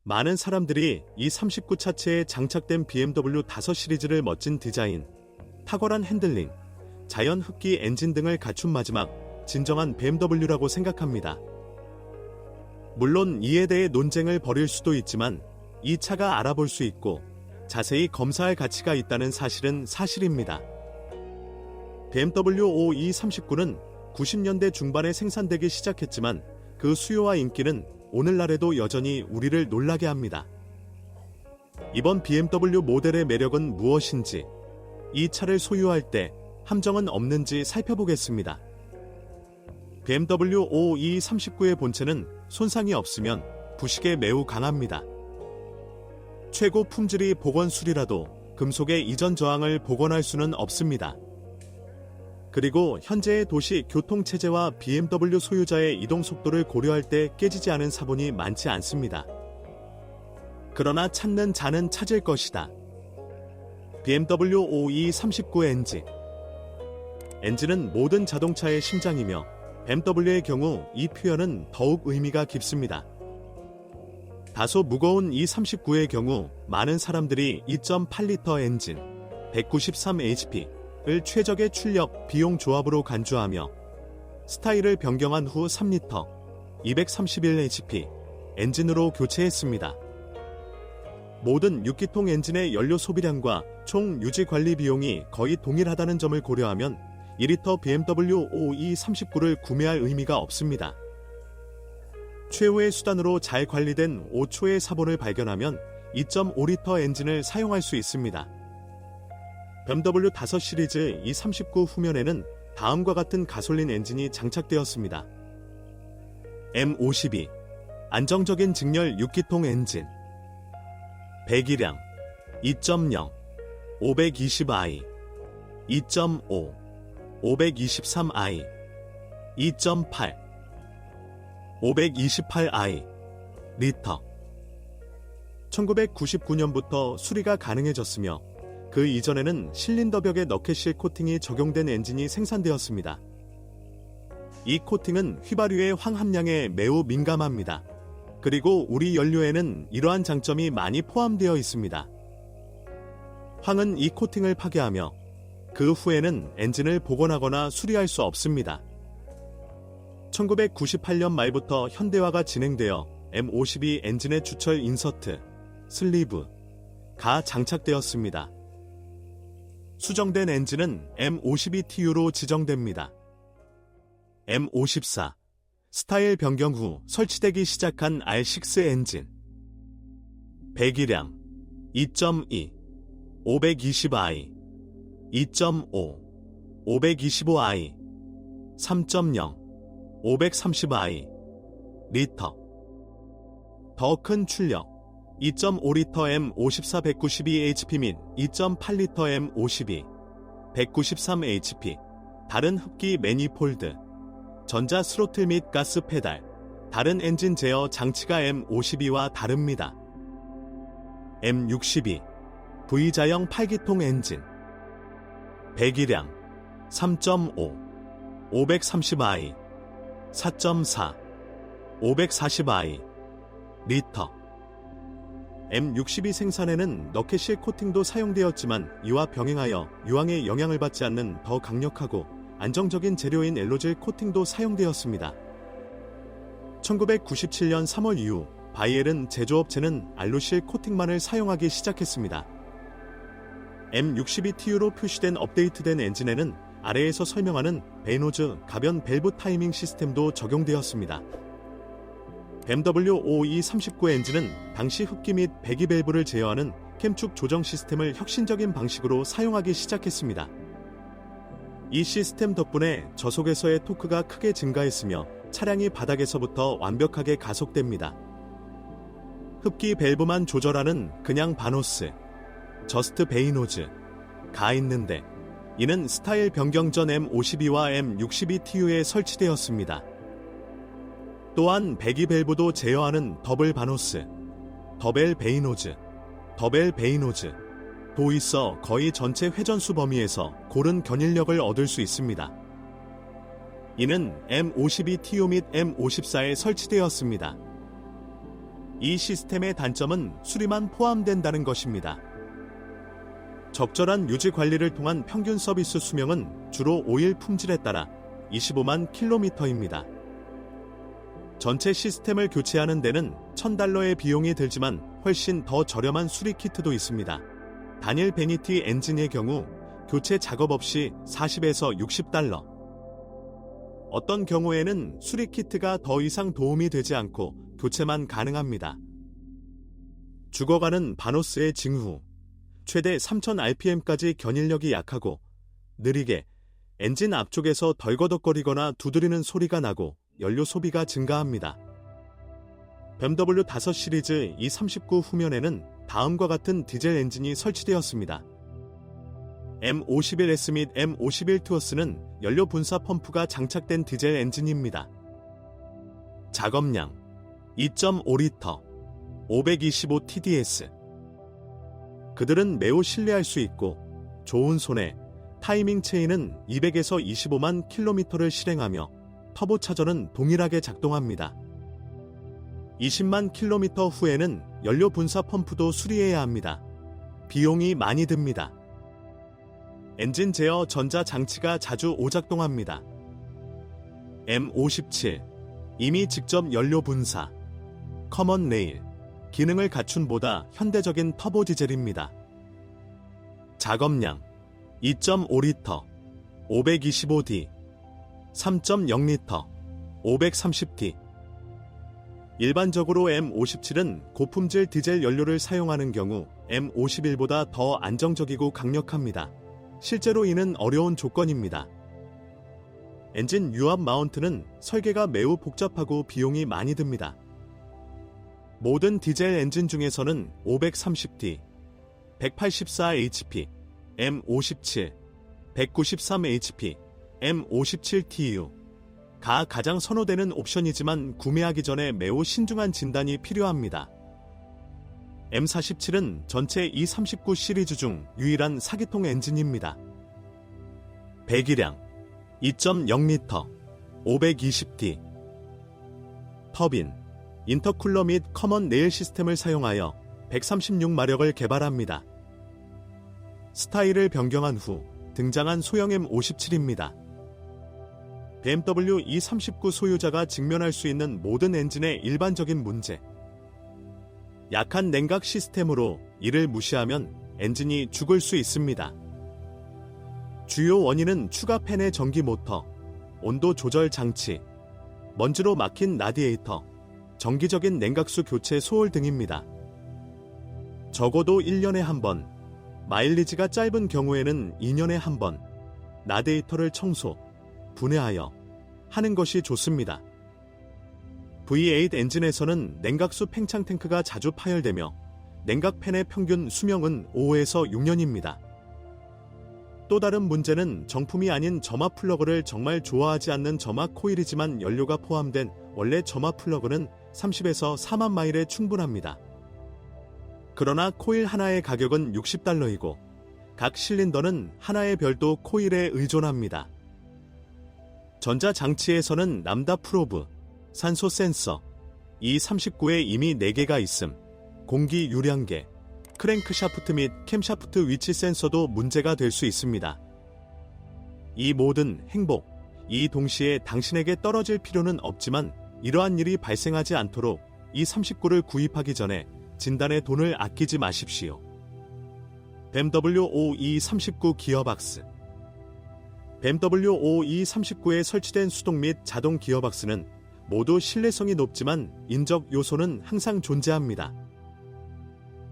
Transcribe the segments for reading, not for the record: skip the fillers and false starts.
많은 사람들이 이 39 차체에 장착된 BMW 5 시리즈를 멋진 디자인, 탁월한 핸들링, 자연 흡기 엔진 등을 갖춘 마지막 진정한 BMW라고 생각합니다. 물론 이에 대해 논쟁을 벌일 수도 있지만 이 차가 알아볼 수 있고 자세히 검사할 가치가 있다는 사실은 사실입니다. BMW 5E39는 90년대 중반에 생산되기 시작했지만 그 수요와 인기는 오늘날에도 여전히 우리를 놀라게 합니다. 이번 BMW 모델의 매력은 무엇인지, 이 차를 소유할 때 함정은 없는지 살펴보겠습니다. BMW 5E39의 본체는 손상이 없으면 부식에 매우 강합니다. 최고 품질이 복원술이라도 금속의 이전 저항을 복원할 수는 없습니다. 그리고 현재의 도시 교통체제와 BMW 소유자의 이동 속도를 고려할 때 깨지지 않은 사본이 많지 않습니다. 그러나 찾는 자는 찾을 것이다. BMW 5E39 엔진. 엔진은 모든 자동차의 심장이며 BMW의 경우 이 표현은 더욱 의미가 깊습니다. 다소 무거운 E39의 경우 많은 사람들이 2.8리터 엔진, 193hp를 최적의 출력, 비용 조합으로 간주하며 스타일을 변경한 후 3리터, 231hp 엔진으로 교체했습니다. 모든 6기통 엔진의 연료 소비량과 총 유지 관리 비용이 거의 동일하다는 점을 고려하면 2리터 BMW 5E39를 구매할 의미가 없습니다. 최후의 수단으로 잘 관리된 5초의 사본을 발견하면 2.5리터 엔진을 사용할 수 있습니다. BMW 5 시리즈 E39 후면에는 다음과 같은 가솔린 엔진이 장착되었습니다. M52 안정적인 직렬 6기통 엔진, 배기량 2.0, 520i, 2.5, 523i, 2.8, 528i, 리터. 1999년부터 수리가 가능해졌으며 그 이전에는 실린더벽에 너켓실 코팅이 적용된 엔진이 생산되었습니다. 이 코팅은 휘발유의 황 함량에 매우 민감합니다. 그리고 우리 연료에는 이러한 장점이 많이 포함되어 있습니다. 황은 이 코팅을 파괴하며 그 후에는 엔진을 복원하거나 수리할 수 없습니다. 1998년 말부터 현대화가 진행되어 M52 엔진의 주철 인서트, 슬리브가 장착되었습니다. 수정된 엔진은 M52TU로 지정됩니다. M54 스타일 변경 후 설치되기 시작한 R6 엔진, 배기량 2.2, 520i, 2.5, 525i, 3.0, 530i, 리터. 더 큰 출력 2.5리터 M54 192hp 및 2.8리터 M52 193hp, 다른 흡기 매니폴드, 전자 스로틀 및 가스 페달, 다른 엔진 제어 장치가 M52와 다릅니다. M62 V자형 8기통 엔진, 배기량 3.5, 530i, 4.4, 540i, 리터. M62 생산에는 너켓실 코팅도 사용되었지만 이와 병행하여 유황의 영향을 받지 않는 더 강력하고 안정적인 재료인 엘로질 코팅도 사용되었습니다. 1997년 3월 이후 바이엘은 제조업체는 알루실 코팅만을 사용하기 시작했습니다. M62TU로 표시된 업데이트된 엔진에는 아래에서 설명하는 베이노즈 가변 밸브 타이밍 시스템도 적용되었습니다. BMW 5E39 엔진은 당시 흡기 및 배기 밸브를 제어하는 캠축 조정 시스템을 혁신적인 방식으로 사용하기 시작했습니다. 이 시스템 덕분에 저속에서의 토크가 크게 증가했으며 차량이 바닥에서부터 완벽하게 가속됩니다. 흡기 밸브만 조절하는 그냥 바노스, 저스트 베이노즈가 있는데 이는 스타일 변경 전 M52와 M62TU에 설치되었습니다. 또한 배기 밸브도 제어하는 더블 바노스, 더벨 베이노즈도 있어 거의 전체 회전수 범위에서 고른 견인력을 얻을 수 있습니다. 이는 M52TU 및 M54에 설치되었습니다. 이 시스템의 단점은 수리만 포함된다는 것입니다. 적절한 유지 관리를 통한 평균 서비스 수명은 주로 오일 품질에 따라 25만 킬로미터입니다. 전체 시스템을 교체하는 데는 $1,000의 비용이 들지만 훨씬 더 저렴한 수리 키트도 있습니다. 다닐 베니티 엔진의 경우 교체 작업 없이 $40에서 $60. 어떤 경우에는 수리 키트가 더 이상 도움이 되지 않고 교체만 가능합니다. 죽어가는 바노스의 징후. 최대 3000rpm까지 견인력이 약하고 느리게 엔진 앞쪽에서 덜거덕거리거나 두드리는 소리가 나고 연료 소비가 증가합니다. BMW5 시리즈 E39 후면에는 다음과 같은 디젤 엔진이 설치되었습니다. M51S 및 M51 투어스는 연료 분사 펌프가 장착된 디젤 엔진입니다. 작업량 2.5리터 525 TDS. 그들은 매우 신뢰할 수 있고 좋은 손해, 타이밍 체인은 200에서 25만 킬로미터를 실행하며 터보 차저는 동일하게 작동합니다. 20만 킬로미터 후에는 연료 분사 펌프도 수리해야 합니다. 비용이 많이 듭니다. 엔진 제어 전자 장치가 자주 오작동합니다. M57 이미 직접 연료 분사 커먼 레일 기능을 갖춘 보다 현대적인 터보 디젤입니다. 작업량 2.5리터 525D 3.0리터 530D. 일반적으로 M57은 고품질 디젤 연료를 사용하는 경우 M51보다 더 안정적이고 강력합니다. 실제로 이는 어려운 조건입니다. 엔진 유압 마운트는 설계가 매우 복잡하고 비용이 많이 듭니다. 모든 디젤 엔진 중에서는 530D, 184HP, M57, 193HP, M57TU가 가장 선호되는 옵션이지만 구매하기 전에 매우 신중한 진단이 필요합니다. M47은 전체 E39 시리즈 중 유일한 사기통 엔진입니다. 배기량 2.0리터 520D. 터빈, 인터쿨러 및 커먼 레일 시스템을 사용하여 136마력을 개발합니다. 스타일을 변경한 후 등장한 소형 M57입니다. BMW E39 소유자가 직면할 수 있는 모든 엔진의 일반적인 문제. 약한 냉각 시스템으로 이를 무시하면 엔진이 죽을 수 있습니다. 주요 원인은 추가 팬의 전기 모터, 온도 조절 장치, 먼지로 막힌 라디에이터, 정기적인 냉각수 교체 소홀 등입니다. 적어도 1년에 한 번, 마일리지가 짧은 경우에는 2년에 한 번, 라디에이터를 청소, 분해하여 하는 것이 좋습니다. V8 엔진에서는 냉각수 팽창 탱크가 자주 파열되며 냉각팬의 평균 수명은 5에서 6년입니다. 또 다른 문제는 정품이 아닌 점화 플러그를 정말 좋아하지 않는 점화 코일이지만 연료가 포함된 원래 점화 플러그는 30에서 4만 마일에 충분합니다. 그러나 코일 하나의 가격은 $60이고 각 실린더는 하나의 별도 코일에 의존합니다. 전자장치에서는 람다 프로브, 산소 센서, E39에 이미 4개가 있음, 공기 유량계, 크랭크샤프트 및 캠샤프트 위치 센서도 문제가 될 수 있습니다. 이 모든 행복이 동시에 당신에게 떨어질 필요는 없지만 이러한 일이 발생하지 않도록 E39를 구입하기 전에 진단에 돈을 아끼지 마십시오. BMW 5E39 기어박스. BMW 5E39에 설치된 수동 및 자동 기어박스는 모두 신뢰성이 높지만 인적 요소는 항상 존재합니다.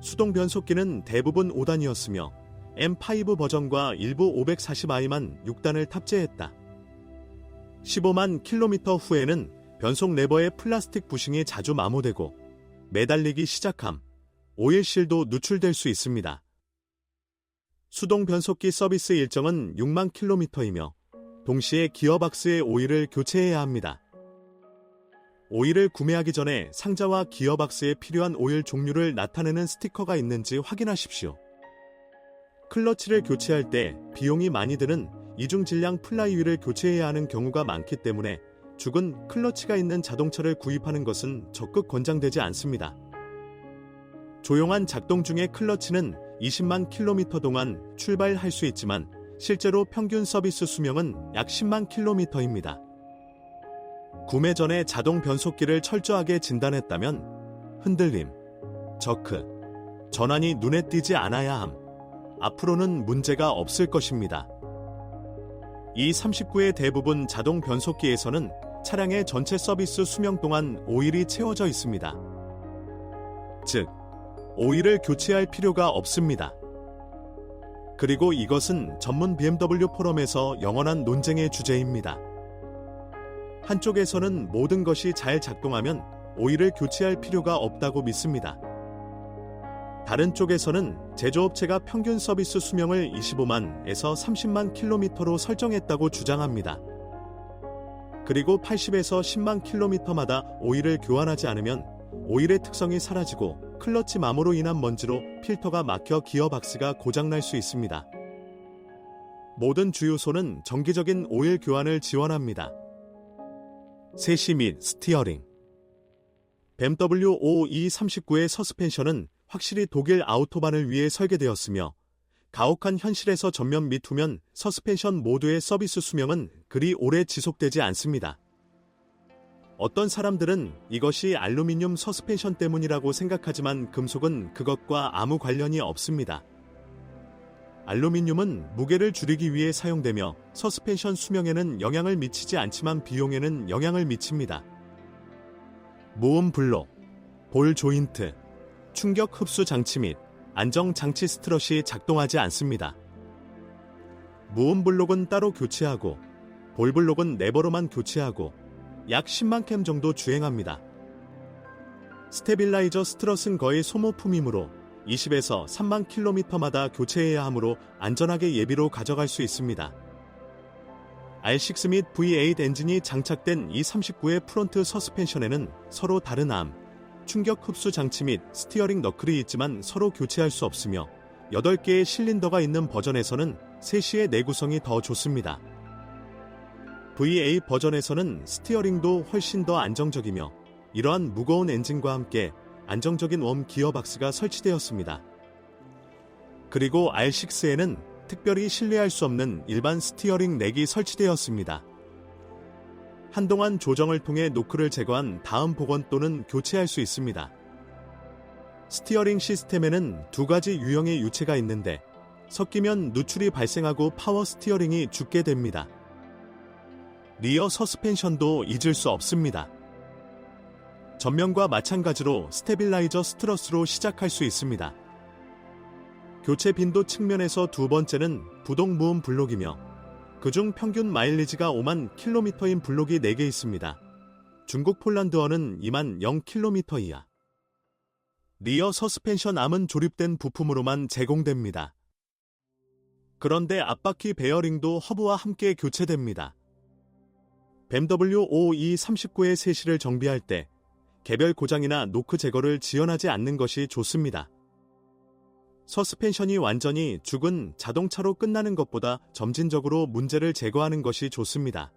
수동 변속기는 대부분 5단이었으며 M5 버전과 일부 540i만 6단을 탑재했다. 15만 킬로미터 후에는 변속 레버의 플라스틱 부싱이 자주 마모되고 매달리기 시작함, 오일실도 누출될 수 있습니다. 수동 변속기 서비스 일정은 6만 킬로미터이며 동시에 기어박스의 오일을 교체해야 합니다. 오일을 구매하기 전에 상자와 기어박스에 필요한 오일 종류를 나타내는 스티커가 있는지 확인하십시오. 클러치를 교체할 때 비용이 많이 드는 이중 질량 플라이휠을 교체해야 하는 경우가 많기 때문에 죽은 클러치가 있는 자동차를 구입하는 것은 적극 권장되지 않습니다. 조용한 작동 중에 클러치는 20만 킬로미터 동안 출발할 수 있지만 실제로 평균 서비스 수명은 약 10만 킬로미터입니다. 구매 전에 자동 변속기를 철저하게 진단했다면 흔들림, 저크, 전환이 눈에 띄지 않아야 함. 앞으로는 문제가 없을 것입니다. E39의 대부분 자동 변속기에서는 차량의 전체 서비스 수명 동안 오일이 채워져 있습니다. 즉, 오일을 교체할 필요가 없습니다. 그리고 이것은 전문 BMW 포럼에서 영원한 논쟁의 주제입니다. 한쪽에서는 모든 것이 잘 작동하면 오일을 교체할 필요가 없다고 믿습니다. 다른 쪽에서는 제조업체가 평균 서비스 수명을 25만에서 30만 킬로미터로 설정했다고 주장합니다. 그리고 80에서 10만 킬로미터마다 오일을 교환하지 않으면 오일의 특성이 사라지고 클러치 마모로 인한 먼지로 필터가 막혀 기어박스가 고장날 수 있습니다. 모든 주유소는 정기적인 오일 교환을 지원합니다. 세시 및 스티어링. BMW 5E39의 서스펜션은 확실히 독일 아우토반을 위해 설계되었으며 가혹한 현실에서 전면 및 후면 서스펜션 모두의 서비스 수명은 그리 오래 지속되지 않습니다. 어떤 사람들은 이것이 알루미늄 서스펜션 때문이라고 생각하지만 금속은 그것과 아무 관련이 없습니다. 알루미늄은 무게를 줄이기 위해 사용되며 서스펜션 수명에는 영향을 미치지 않지만 비용에는 영향을 미칩니다. 모음 블록, 볼 조인트, 충격 흡수 장치 및 안정 장치 스트럿이 작동하지 않습니다. 모음 블록은 따로 교체하고 볼 블록은 레버로만 교체하고 약 10만 캠 정도 주행합니다. 스테빌라이저 스트럿은 거의 소모품이므로 20에서 3만 킬로미터마다 교체해야 하므로 안전하게 예비로 가져갈 수 있습니다. R6 및 V8 엔진이 장착된 E39의 프론트 서스펜션에는 서로 다른 암, 충격 흡수 장치 및 스티어링 너클이 있지만 서로 교체할 수 없으며 8개의 실린더가 있는 버전에서는 세시의 내구성이 더 좋습니다. V8 버전에서는 스티어링도 훨씬 더 안정적이며 이러한 무거운 엔진과 함께 안정적인 웜 기어박스가 설치되었습니다. 그리고 R6에는 특별히 신뢰할 수 없는 일반 스티어링 넥이 설치되었습니다. 한동안 조정을 통해 노크를 제거한 다음 복원 또는 교체할 수 있습니다. 스티어링 시스템에는 두 가지 유형의 유체가 있는데 섞이면 누출이 발생하고 파워 스티어링이 죽게 됩니다. 리어 서스펜션도 잊을 수 없습니다. 전면과 마찬가지로 스테빌라이저 스트럿으로 시작할 수 있습니다. 교체 빈도 측면에서 두 번째는 부동 무음 블록이며 그중 평균 마일리지가 5만 킬로미터인 블록이 4개 있습니다. 중국 폴란드어는 2만 0킬로미터 이하. 리어 서스펜션 암은 조립된 부품으로만 제공됩니다. 그런데 앞바퀴 베어링도 허브와 함께 교체됩니다. BMW 5E39의 세시를 정비할 때 개별 고장이나 노크 제거를 지연하지 않는 것이 좋습니다. 서스펜션이 완전히 죽은 자동차로 끝나는 것보다 점진적으로 문제를 제거하는 것이 좋습니다.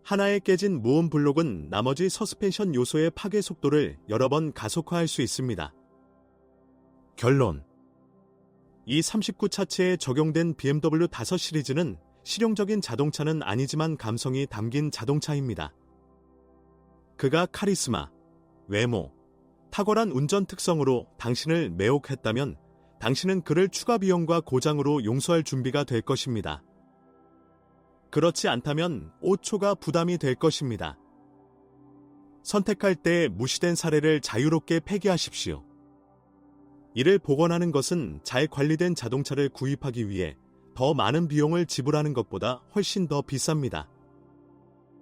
하나의 깨진 무음 블록은 나머지 서스펜션 요소의 파괴 속도를 여러 번 가속화할 수 있습니다. 결론. E39 차체에 적용된 BMW 5 시리즈는 실용적인 자동차는 아니지만 감성이 담긴 자동차입니다. 그가 카리스마, 외모, 탁월한 운전 특성으로 당신을 매혹했다면 당신은 그를 추가 비용과 고장으로 용서할 준비가 될 것입니다. 그렇지 않다면 5초가 부담이 될 것입니다. 선택할 때 무시된 사례를 자유롭게 폐기하십시오. 이를 복원하는 것은 잘 관리된 자동차를 구입하기 위해 더 많은 비용을 지불하는 것보다 훨씬 더 비쌉니다.